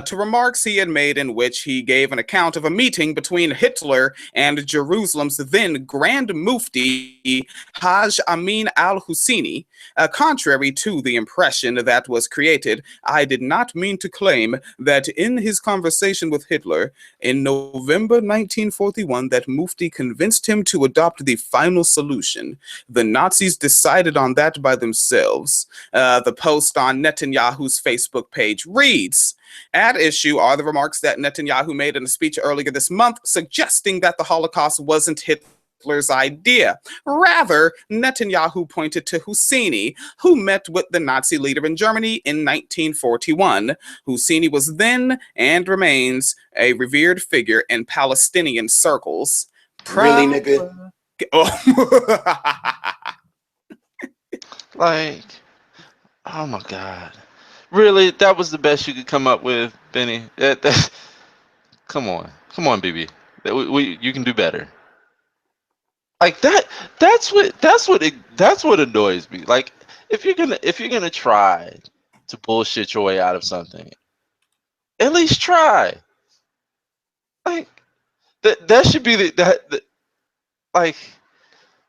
to remarks he had made, in which he gave an account of a meeting between Hitler and Jerusalem's then Grand Mufti Haj Amin al-Husseini. Contrary to the impression that was created, I did not mean to claim that in his conversation with Hitler in November 1941 that Mufti convinced him to adopt the final solution. The Nazis decided on that by themselves. The post on Netanyahu's Facebook page reads, at issue are the remarks that Netanyahu made in a speech earlier this month suggesting that the Holocaust wasn't Hitler's idea. Rather, Netanyahu pointed to Husseini, who met with the Nazi leader in Germany in 1941. Husseini was then and remains a revered figure in Palestinian circles. Really, nigga? Like, oh my God, really? That was the best you could come up with, Benny? Come on, BB. You can do better. Like that. That's what annoys me. Like, if you're gonna try to bullshit your way out of something, at least try. Like that should be that like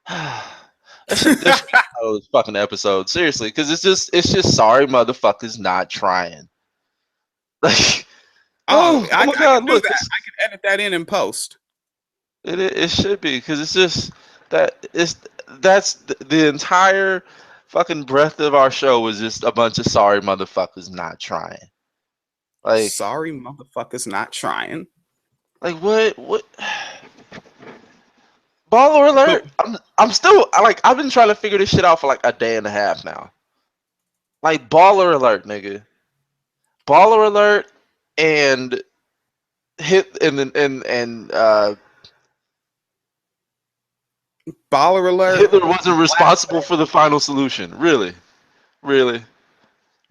that should be this fucking episode, seriously, because it's just sorry motherfuckers not trying. Like, oh I my can God, do look, that. I can edit that in post. it should be, because it's just that's the entire fucking breadth of our show was just a bunch of sorry motherfuckers not trying. Like, sorry motherfuckers not trying. like what? Baller alert! I'm still like, I've been trying to figure this shit out for like a day and a half now. Like, baller alert, nigga. Baller alert, and hit and Baller alert. Hitler wasn't responsible for the final solution. Really.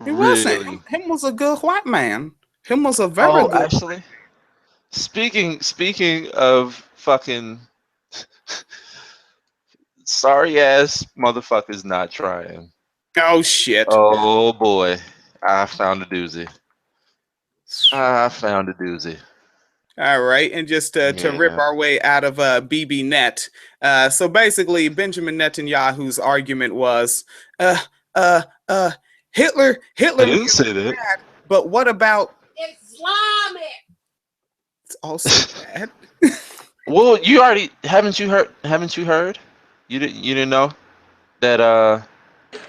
He wasn't. Him was a good white man. Him was a very good. Actually, speaking of fucking sorry ass motherfuckers not trying. Oh shit. Oh boy, I found a doozy. All right, and just to rip our way out of BB Net. So basically, Benjamin Netanyahu's argument was, Hitler I didn't say that. bad, but what about Islamic? it's also bad. Well, you already haven't you heard? You didn't know that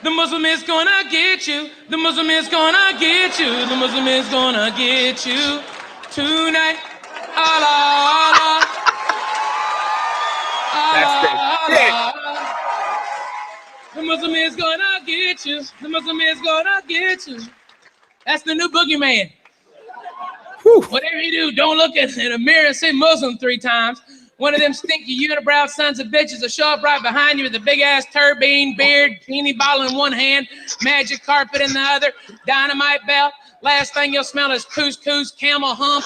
The Muslim is gonna get you. The Muslim is gonna get you. The Muslim is gonna get you tonight. Allah, Allah, Allah, Allah. The Muslim is gonna get you. The Muslim is gonna get you. That's the new boogeyman. Whew. Whatever you do, don't look in the mirror and say Muslim 3 times. One of them stinky unibrow sons of bitches will show up right behind you with a big ass turbine, beard, teeny bottle in one hand, magic carpet in the other, dynamite belt. Last thing you'll smell is couscous, camel hump,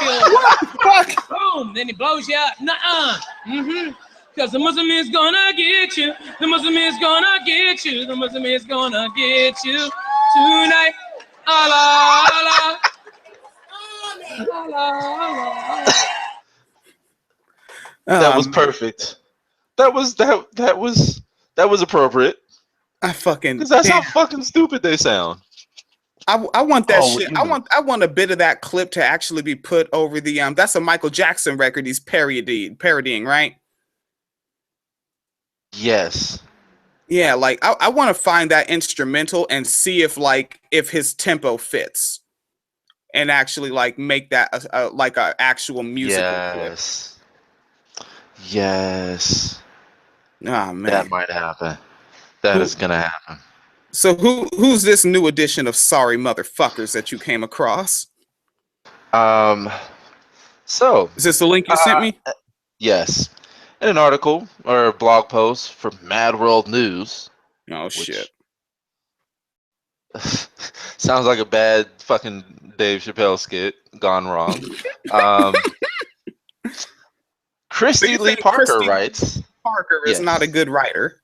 and boom. Then he blows you up. Nuh-uh. Because the Muslim is gonna get you. The Muslim is gonna get you. The Muslim is gonna get you tonight. Allah, Allah. Allah, Allah. that was perfect. That was appropriate. I fucking Because that's how fucking stupid they sound. I want that Oh, shit. you know. I want a bit of that clip to actually be put over the That's a Michael Jackson record he's parodying, right? Yes. Yeah, like I want to find that instrumental and see if his tempo fits and actually like make that like a actual musical clip. Yes. Yes. Oh That man. might happen. That Who is gonna happen. so who's this new edition of Sorry Muthafuckas that you came across? Um. So, Is this the link you sent uh, me? yes, in an article or a blog post from Mad World News, Oh which shit. sounds like a bad fucking Dave Chappelle skit gone wrong. Um, So Christy you Lee think Parker Christy writes, Parker is not a yes. good writer?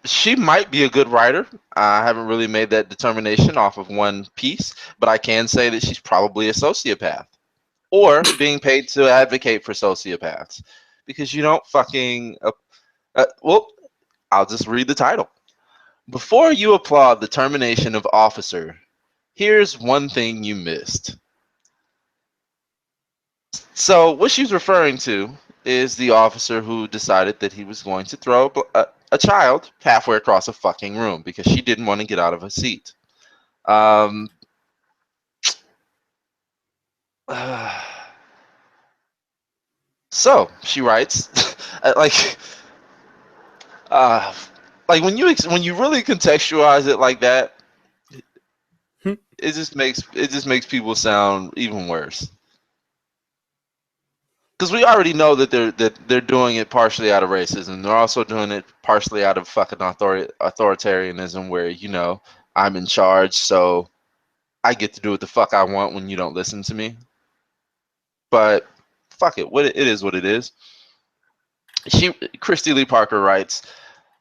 She might be a good writer. I haven't really made that determination off of one piece, but I can say that she's probably a sociopath or being paid to advocate for sociopaths because you don't fucking. Well, I'll just read the title. Before you applaud the termination of officer, here's one thing you missed. So, what she's referring to is the officer who decided that he was going to throw a child halfway across a fucking room because she didn't want to get out of her seat. Um, so she writes, like, uh, like when you really contextualize it like that, it just makes people sound even worse. Because we already know that they're doing it partially out of racism. They're also doing it partially out of fucking authoritarianism, where I'm in charge, so I get to do what the fuck I want when you don't listen to me. But fuck it, it is what it is. Christy Lee Parker writes,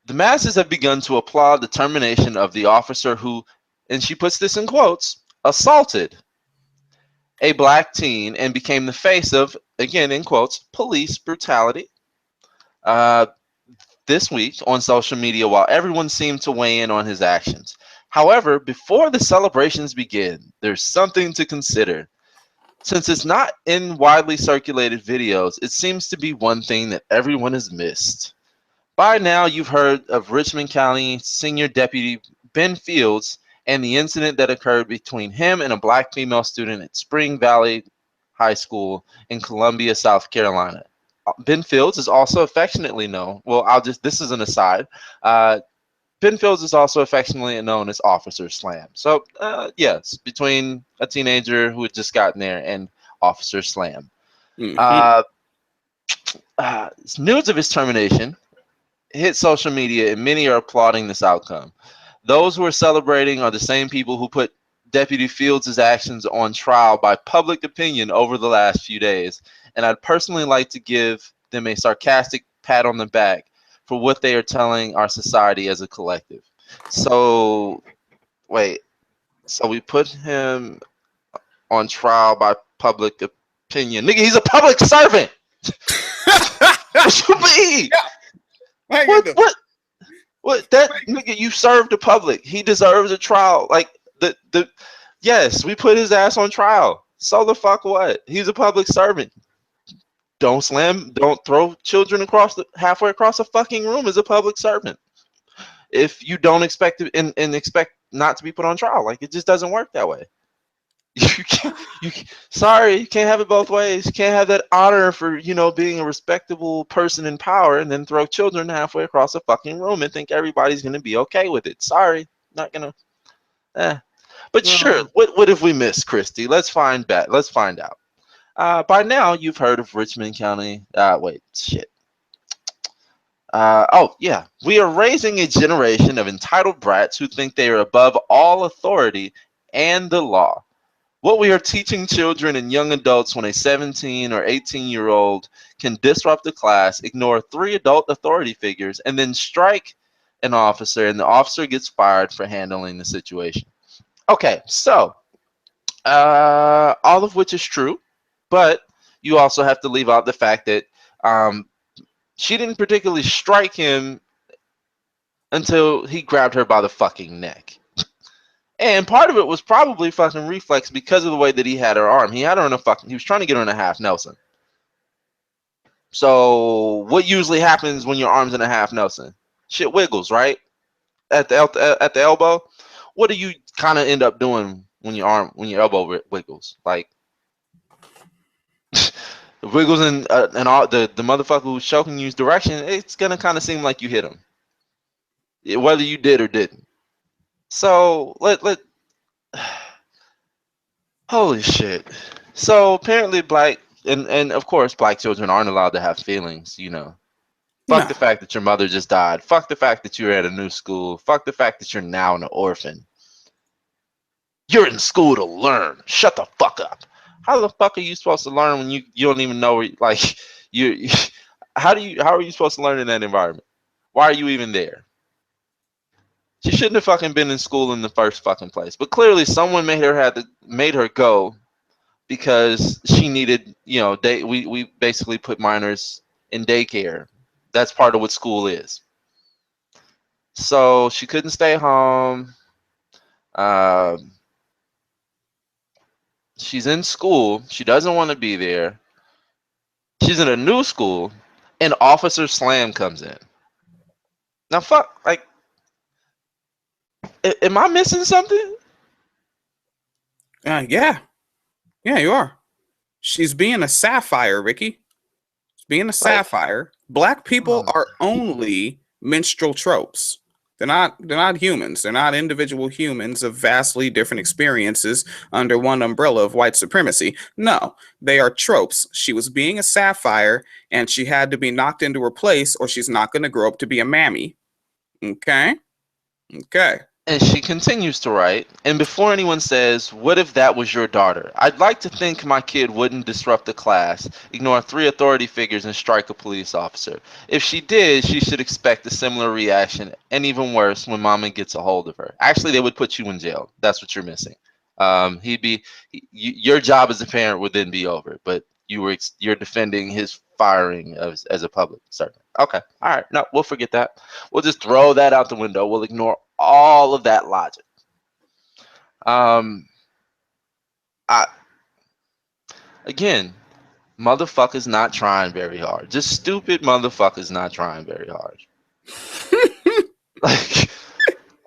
the masses have begun to applaud the termination of the officer who, and she puts this in quotes, assaulted a black teen and became the face of, again in quotes, police brutality. Uh, this week on social media while everyone seemed to weigh in on his actions. However, before the celebrations begin, there's something to consider. Since it's not in widely circulated videos, it seems to be one thing that everyone has missed. By now, you've heard of Richmond County Senior Deputy Ben Fields and the incident that occurred between him and a black female student at Spring Valley High School in Columbia, South Carolina. Ben Fields is also affectionately known. Well, this is an aside. Ben Fields is also affectionately known as Officer Slam. So, yes, between a teenager who had just gotten there and Officer Slam. Mm-hmm. News of his termination hit social media, and many are applauding this outcome. Those who are celebrating are the same people who put Deputy Fields' actions on trial by public opinion over the last few days, and I'd personally like to give them a sarcastic pat on the back for what they are telling our society as a collective. So, wait, so we put him on trial by public opinion. Nigga, he's a public servant! What you mean? What that nigga, you served the public. He deserves a trial. Like yes, we put his ass on trial. So the fuck what? He's a public servant. Don't throw children halfway across a fucking room as a public servant. If you don't expect to and expect not to be put on trial, like it just doesn't work that way. Sorry, you can't have it both ways. You can't have that honor for being a respectable person in power and then throw children halfway across a fucking room and think everybody's gonna be okay with it. Sorry, not gonna. But sure, what have we missed, Christy? Let's find out. By now, you've heard of Richmond County. Wait, shit. Oh yeah, we are raising a generation of entitled brats who think they are above all authority and the law. What we are teaching children and young adults when a 17 or 18-year-old can disrupt a class, ignore 3 adult authority figures, and then strike an officer, and the officer gets fired for handling the situation. Okay, so all of which is true, but you also have to leave out the fact that she didn't particularly strike him until he grabbed her by the fucking neck. And part of it was probably fucking reflex because of the way that he had her arm. He had her in a fucking. He was trying to get her in a half Nelson. So what usually happens when your arm's in a half Nelson? Shit wiggles, right? At the elbow. What do you kind of end up doing when your elbow wiggles? Like wiggles in all the motherfucker who's choking you's direction. It's gonna kind of seem like you hit him, whether you did or didn't. So let holy shit. So apparently black and of course black children aren't allowed to have feelings, you know. Fuck No. the fact that your mother just died. Fuck the fact that you're at a new school. Fuck the fact that you're now an orphan. You're in school to learn. Shut the fuck up. How the fuck are you supposed to learn when you don't even know where, like you how are you supposed to learn in that environment? Why are you even there? She shouldn't have fucking been in school in the first fucking place. But clearly someone made her go because she needed, you know, we basically put minors in daycare. That's part of what school is. So she couldn't stay home. She's in school. She doesn't want to be there. She's in a new school, and Officer Slam comes in. Now, fuck, like, am I missing something? Yeah, you are. She's being a sapphire, Ricky. She's being a sapphire. Black people are only minstrel tropes. They're not humans. They're not individual humans of vastly different experiences under one umbrella of white supremacy. No, they are tropes. She was being a sapphire, and she had to be knocked into her place, or she's not going to grow up to be a mammy. Okay? And she continues to write, and before anyone says, what if that was your daughter? I'd like to think my kid wouldn't disrupt the class, ignore 3 authority figures, and strike a police officer. If she did, she should expect a similar reaction, and even worse, when mama gets a hold of her. Actually, they would put you in jail. That's what you're missing. Your job as a parent would then be over, but you're defending his firing as a public servant. Okay, all right, no, we'll forget that. We'll just throw that out the window. We'll ignore all of that logic. Again, motherfuckers not trying very hard. Just stupid motherfuckers not trying very hard. Like,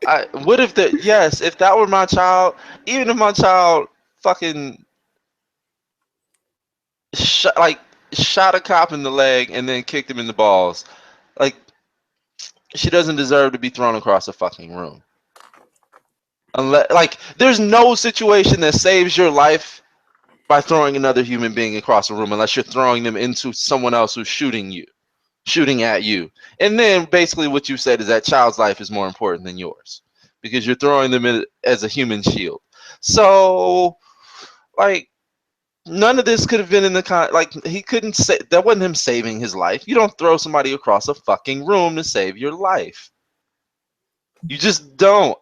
if that were my child, even if my child fucking shot a cop in the leg and then kicked him in the balls, like, she doesn't deserve to be thrown across a fucking room. Unless, like, there's no situation that saves your life by throwing another human being across a room unless you're throwing them into someone else who's shooting at you. And then basically what you said is that child's life is more important than yours because you're throwing them in as a human shield. So, like, none of this could have been in the like, he couldn't say that wasn't him saving his life. You don't throw somebody across a fucking room to save your life. You just don't.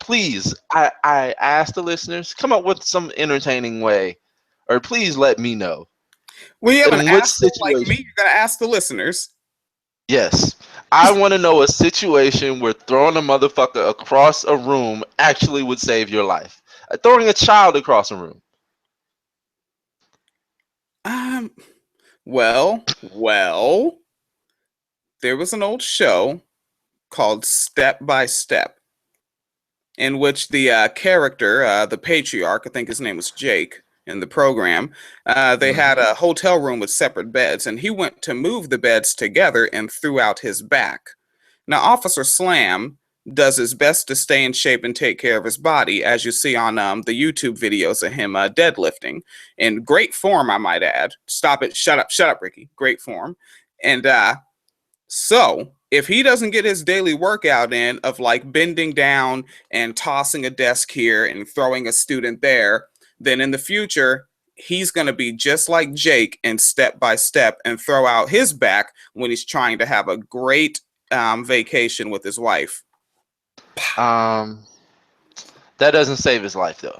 Please, I ask the listeners, come up with some entertaining way, or please let me know. Well, you have an asshole like me. You're gonna ask the listeners. Yes, I want to know a situation where throwing a motherfucker across a room actually would save your life. Throwing a child across a room. Well, there was an old show called Step by Step, in which the character, the patriarch, I think his name was Jake, in the program, they had a hotel room with separate beds, and he went to move the beds together and threw out his back. Now, Officer Slam does his best to stay in shape and take care of his body, as you see on the YouTube videos of him deadlifting. In great form, I might add. Stop it. Shut up, Ricky. Great form. And so, if he doesn't get his daily workout in of like bending down and tossing a desk here and throwing a student there, then in the future, he's going to be just like Jake in Step by Step and throw out his back when he's trying to have a great vacation with his wife. That doesn't save his life, though.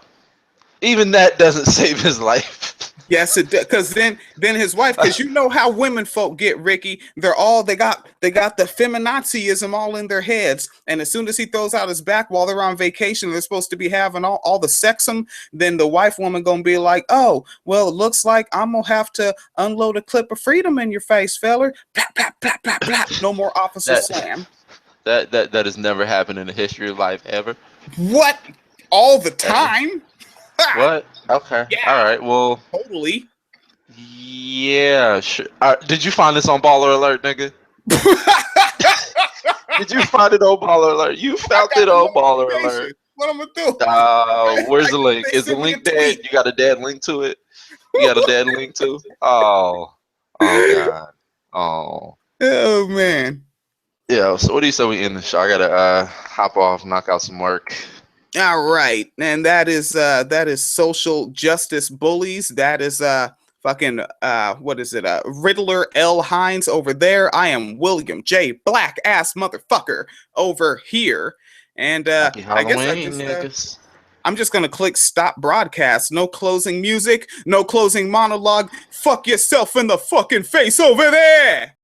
Even that doesn't save his life. Yes, it does. Because then his wife, because you know how women folk get, Ricky. They got the feminazism all in their heads. And as soon as he throws out his back while they're on vacation, they're supposed to be having all the sexum. Then the wife woman gonna be like, oh, well, it looks like I'm gonna have to unload a clip of freedom in your face, feller. Plap, plap, plap, plap, plap. No more officer slam. That has never happened in the history of life ever. What? All the time? What? Okay. Yeah. All right. Well. Totally. Yeah. Sure. Did you find this on Baller Alert, nigga? Did you find it on Baller Alert? You found it on Baller Alert. What I'm gonna do? Where's the link? Is the link dead? You got a dead link to it? You got a dead link to? Oh God. Oh man. Yeah. So what do you say we end the show? I gotta hop off, knock out some work. All right, and that is Social Justice Bullies. That is fucking what is it? Riddler L. Hines over there. I am William J. Black Ass Motherfucker over here. And I guess I'm just gonna click stop broadcast. No closing music, no closing monologue. Fuck yourself in the fucking face over there.